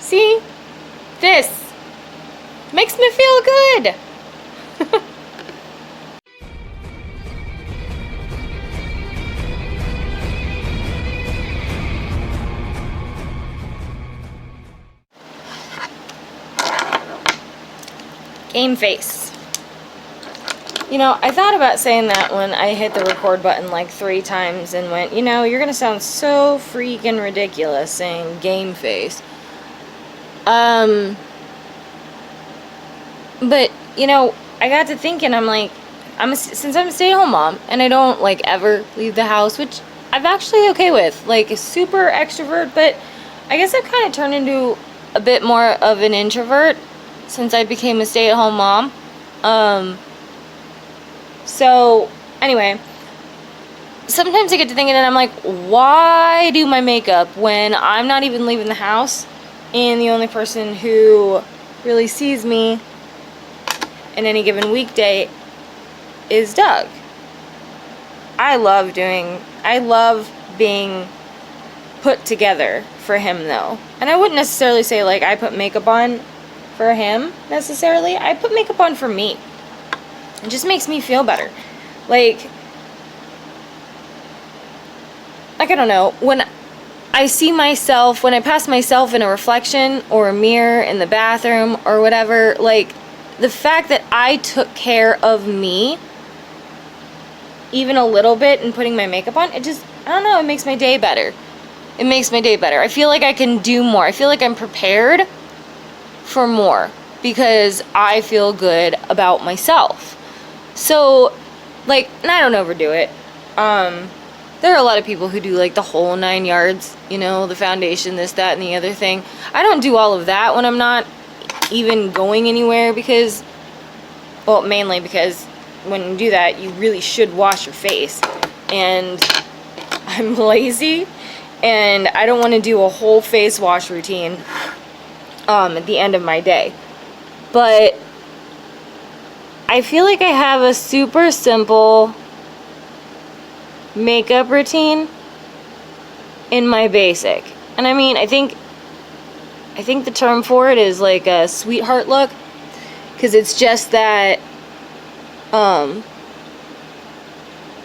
See? This makes me feel good. Game face. You know, I thought about saying that when I hit the record button like 3 times and went, you know, you're gonna sound so freaking ridiculous saying game face. But, you know, I got to thinking, I'm like, since I'm a stay-at-home mom and I don't like ever leave the house, which I'm actually okay with, like a super extrovert, but I guess I've kind of turned into a bit more of an introvert since I became a stay-at-home mom. So anyway, sometimes I get to thinking and I'm like, why do my makeup when I'm not even leaving the house and the only person who really sees me in any given weekday is Doug? I love being put together for him though. And I wouldn't necessarily say like I put makeup on for him necessarily. I put makeup on for me. It just makes me feel better. Like I don't know, when I see myself, when I pass myself in a reflection or a mirror in the bathroom or whatever, like the fact that I took care of me even a little bit in putting my makeup on, it just, I don't know, it makes my day better. It makes my day better. I feel like I can do more. I feel like I'm prepared for more because I feel good about myself. So, like, and I don't overdo it. There are a lot of people who do like the whole 9 yards, you know, the foundation, this, that, and the other thing. I don't do all of that when I'm not even going anywhere because, well, mainly because when you do that, you really should wash your face. And I'm lazy and I don't want to do a whole face wash routine at the end of my day. But I feel like I have a super simple makeup routine in my basic. And I mean, I think the term for it is like a sweetheart look, because it's just that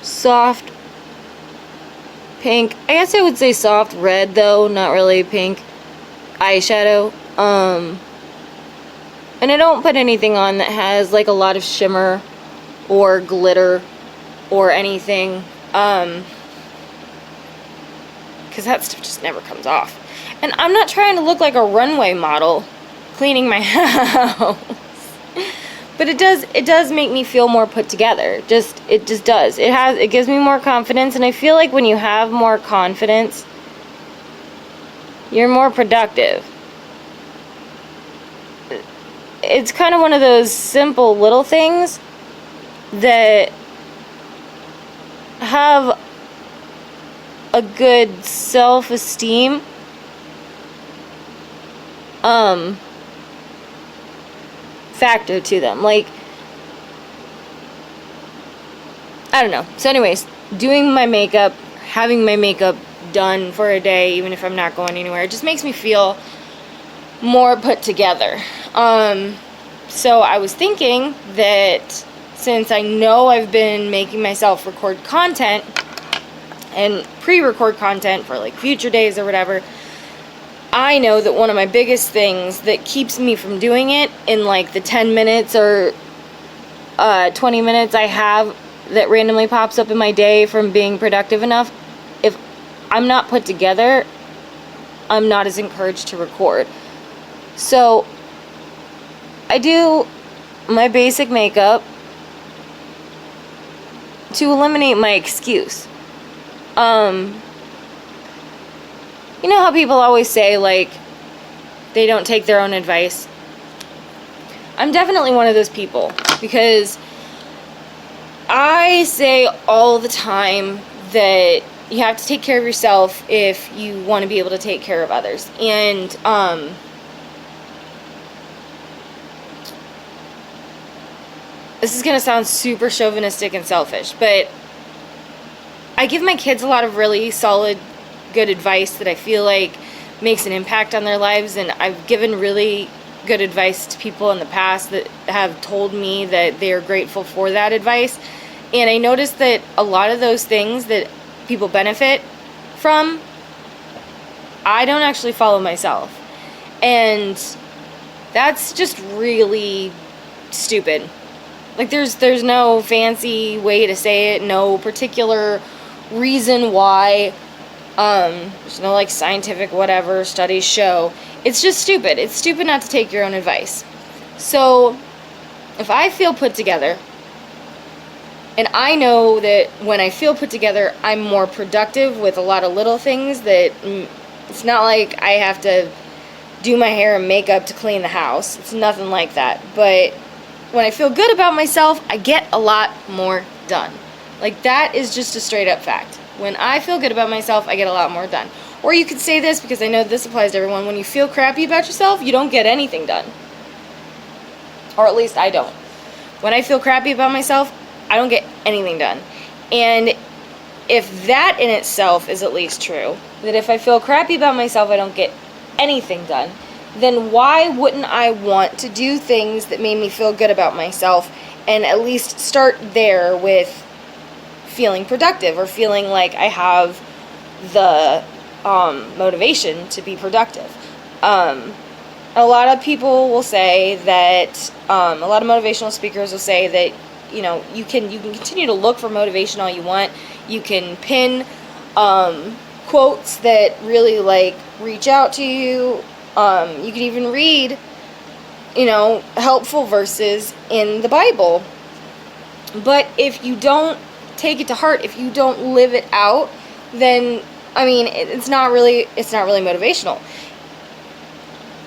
soft pink, I guess I would say soft red though, not really pink, eyeshadow. And I don't put anything on that has like a lot of shimmer or glitter or anything, because that stuff just never comes off. And I'm not trying to look like a runway model cleaning my house. But it does make me feel more put together. It just does. It gives me more confidence, and I feel like when you have more confidence, you're more productive. It's kind of one of those simple little things that have a good self-esteem factor to them. Like, I don't know. So anyways, doing my makeup, having my makeup done for a day, even if I'm not going anywhere, it just makes me feel more put together. So I was thinking that since I know I've been making myself record content and pre-record content for like future days or whatever, I know that one of my biggest things that keeps me from doing it in like the 10 minutes or 20 minutes I have that randomly pops up in my day from being productive enough, if I'm not put together, I'm not as encouraged to record. So I do my basic makeup to eliminate my excuse. You know how people always say, like, they don't take their own advice? I'm definitely one of those people, because I say all the time that you have to take care of yourself if you want to be able to take care of others. And, this is going to sound super chauvinistic and selfish, but I give my kids a lot of really solid, good advice that I feel like makes an impact on their lives, and I've given really good advice to people in the past that have told me that they are grateful for that advice. And I noticed that a lot of those things that people benefit from, I don't actually follow myself. And that's just really stupid. Like, there's no fancy way to say it, no particular reason why. There's no, like, scientific whatever studies show. It's just stupid. It's stupid not to take your own advice. So, if I feel put together, and I know that when I feel put together, I'm more productive with a lot of little things that, it's not like I have to do my hair and makeup to clean the house. It's nothing like that. But when I feel good about myself, I get a lot more done. Like, that is just a straight up fact. When I feel good about myself, I get a lot more done. Or you could say this, because I know this applies to everyone. When you feel crappy about yourself, you don't get anything done. Or at least I don't. When I feel crappy about myself, I don't get anything done. And if that in itself is at least true, that if I feel crappy about myself, I don't get anything done, then why wouldn't I want to do things that made me feel good about myself, and at least start there with feeling productive, or feeling like I have the motivation to be productive. A lot of people will say that, a lot of motivational speakers will say that, you know, you can continue to look for motivation all you want. You can pin quotes that really, like, reach out to you. You can even read, you know, helpful verses in the Bible. But if you don't take it to heart, if you don't live it out, then, I mean, it's not really motivational.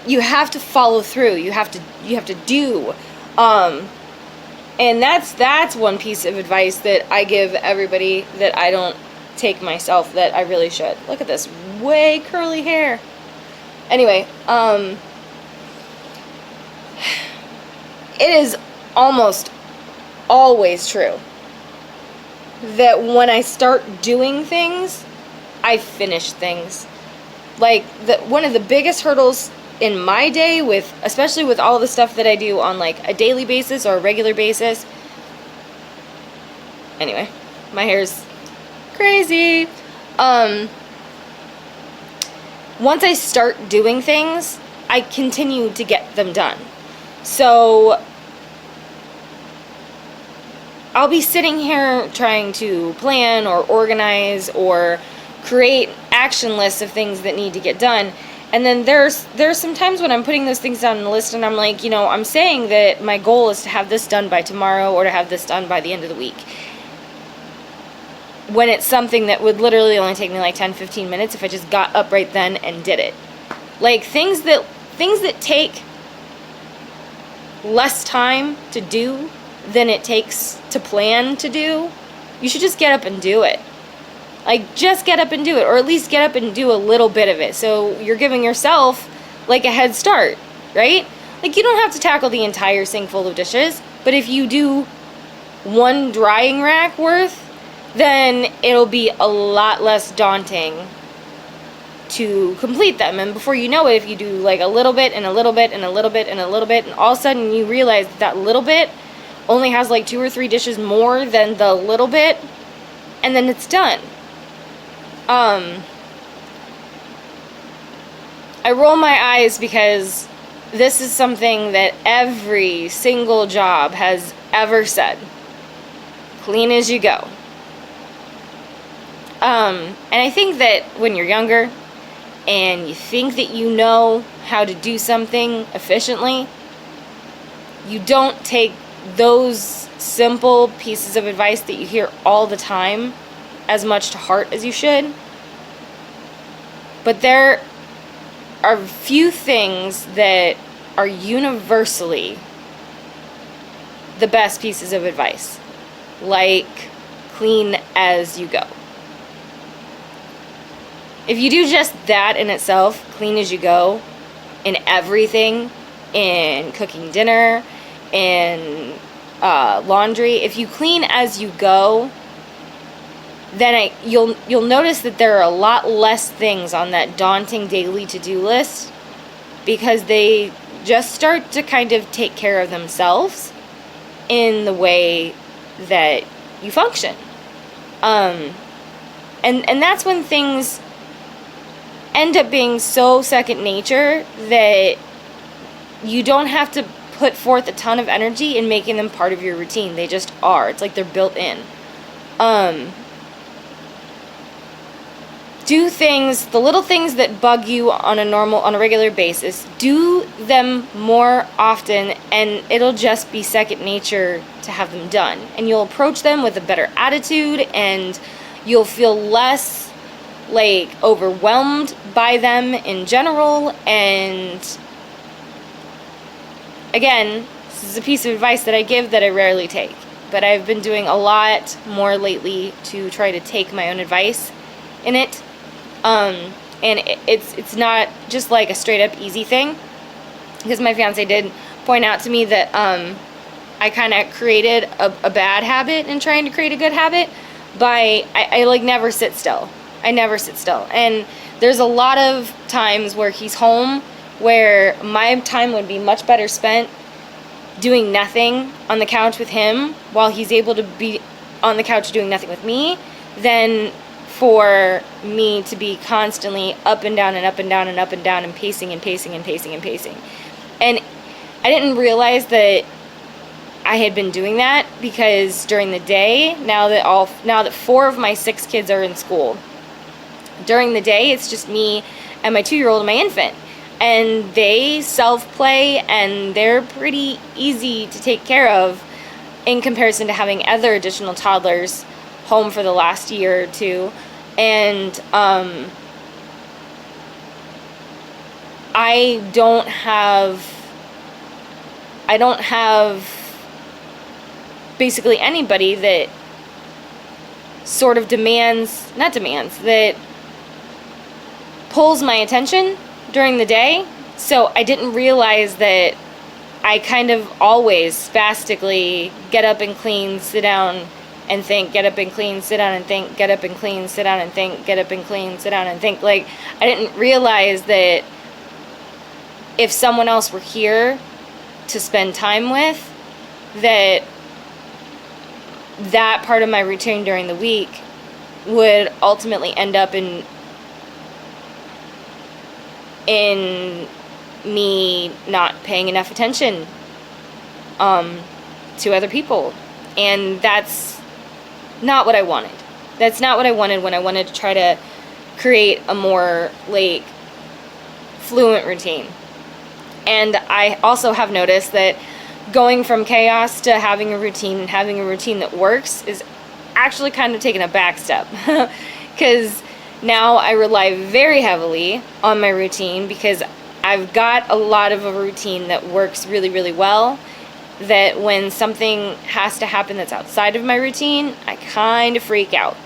You have to follow through. You have to do. And that's one piece of advice that I give everybody that I don't take myself, that I really should. Look at this way curly hair. Anyway, it is almost always true that when I start doing things, I finish things. Like, one of the biggest hurdles in my day, especially with all the stuff that I do on, like, a daily basis or a regular basis. Anyway, my hair's crazy. Once I start doing things, I continue to get them done. So I'll be sitting here trying to plan or organize or create action lists of things that need to get done. And then there's some times when I'm putting those things down on the list and I'm like, you know, I'm saying that my goal is to have this done by tomorrow or to have this done by the end of the week, when it's something that would literally only take me like 10-15 minutes if I just got up right then and did it. Like, things that take less time to do than it takes to plan to do, you should just get up and do it. Like, just get up and do it, or at least get up and do a little bit of it. So you're giving yourself, like, a head start, right? Like, you don't have to tackle the entire sink full of dishes, but if you do one drying rack worth, then it'll be a lot less daunting to complete them. And before you know it, if you do, like, a little bit and a little bit and a little bit and a little bit, and all of a sudden you realize that little bit only has, like, 2 or 3 dishes more than the little bit, and then it's done. I roll my eyes because this is something that every single job has ever said. Clean as you go. And I think that when you're younger and you think that you know how to do something efficiently, you don't take those simple pieces of advice that you hear all the time as much to heart as you should. But there are few things that are universally the best pieces of advice, like clean as you go. If you do just that in itself, clean as you go, in everything, in cooking dinner, in laundry, if you clean as you go, then you'll notice that there are a lot less things on that daunting daily to-do list, because they just start to kind of take care of themselves in the way that you function. And that's when things end up being so second nature that you don't have to put forth a ton of energy in making them part of your routine. They just are. It's like they're built in. Do things, the little things that bug you on a regular basis, do them more often, and it'll just be second nature to have them done. And you'll approach them with a better attitude, and you'll feel less like overwhelmed by them in general. And again, this is a piece of advice that I give that I rarely take, but I've been doing a lot more lately to try to take my own advice in it. And it's not just like a straight up easy thing, because my fiance did point out to me that I kind of created a bad habit in trying to create a good habit by I like never sit still. I never sit still. And there's a lot of times where he's home where my time would be much better spent doing nothing on the couch with him while he's able to be on the couch doing nothing with me, than for me to be constantly up and down and up and down and up and down and pacing and pacing and pacing and pacing. And I didn't realize that I had been doing that, because during the day, now that 4 of my 6 kids are in school, during the day it's just me and my 2-year-old and my infant. And they self-play, and they're pretty easy to take care of in comparison to having other additional toddlers home for the last year or two. And I don't have basically anybody that sort of that pulls my attention during the day. So I didn't realize that I kind of always spastically get up and clean, sit down and think, get up and clean, sit down and think, get up and clean, sit down and think, get up and clean, sit down and think. Like, I didn't realize that if someone else were here to spend time with, that part of my routine during the week would ultimately end up in me not paying enough attention to other people. And that's not what I wanted. That's not what I wanted when I wanted to try to create a more like fluent routine. And I also have noticed that going from chaos to having a routine, and having a routine that works, is actually kind of taking a back step. Because now I rely very heavily on my routine, because I've got a lot of a routine that works really, really well, that when something has to happen that's outside of my routine, I kind of freak out.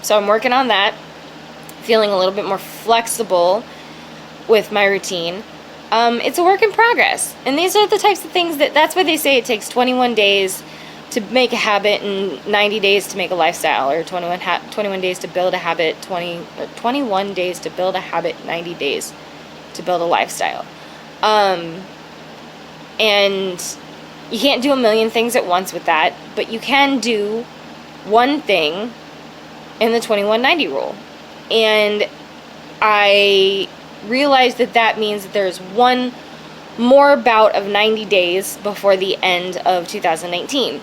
So I'm working on that, feeling a little bit more flexible with my routine. It's a work in progress. And these are the types of things that's why they say it takes 21 days to make a habit and 90 days to make a lifestyle, or 21 days to build a habit, 21 days to build a habit, 90 days to build a lifestyle. And you can't do a million things at once with that, but you can do one thing in the 21-90 rule. And I realized that means that there's one more bout of 90 days before the end of 2019.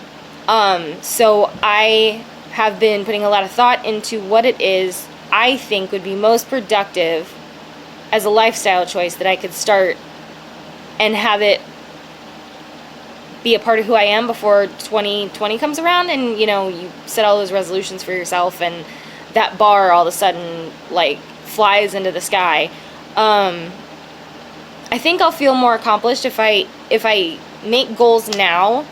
So I have been putting a lot of thought into what it is I think would be most productive as a lifestyle choice that I could start and have it be a part of who I am before 2020 comes around. And you set all those resolutions for yourself, and that bar all of a sudden like flies into the sky. I think I'll feel more accomplished if I make goals now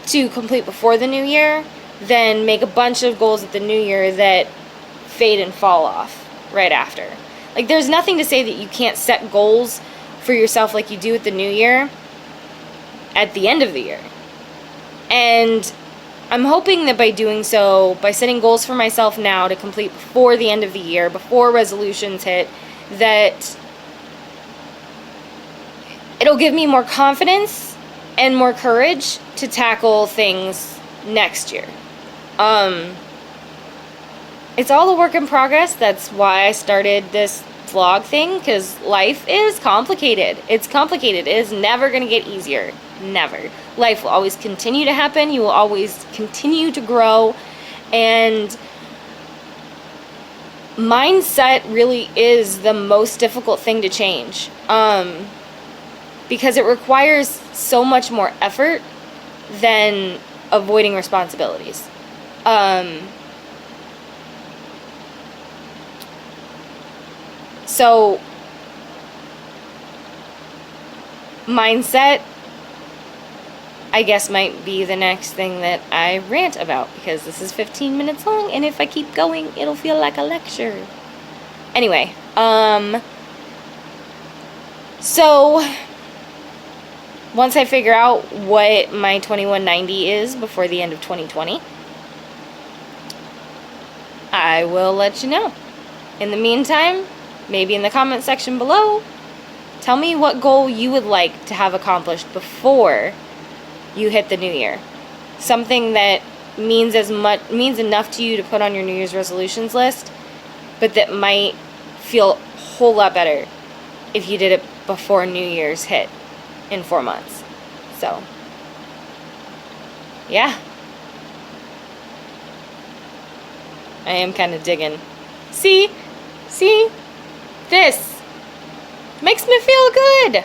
to complete before the new year, than make a bunch of goals at the new year that fade and fall off right after. Like, there's nothing to say that you can't set goals for yourself like you do at the new year at the end of the year. And I'm hoping that by doing so, by setting goals for myself now to complete before the end of the year, before resolutions hit, that it'll give me more confidence and more courage to tackle things next year. It's all a work in progress. That's why I started this vlog thing, because life is complicated. It's complicated. It is never going to get easier. Never. Life will always continue to happen. You will always continue to grow. And mindset really is the most difficult thing to change. Because it requires so much more effort than avoiding responsibilities. So, mindset, I guess, might be the next thing that I rant about, because this is 15 minutes long, and if I keep going, it'll feel like a lecture. Anyway, so once I figure out what my 2190 is before the end of 2020, I will let you know. In the meantime, maybe in the comment section below, tell me what goal you would like to have accomplished before you hit the new year. Something that means enough to you to put on your New Year's resolutions list, but that might feel a whole lot better if you did it before New Year's hit in 4 months. So, yeah. I am kind of digging. See? This makes me feel good.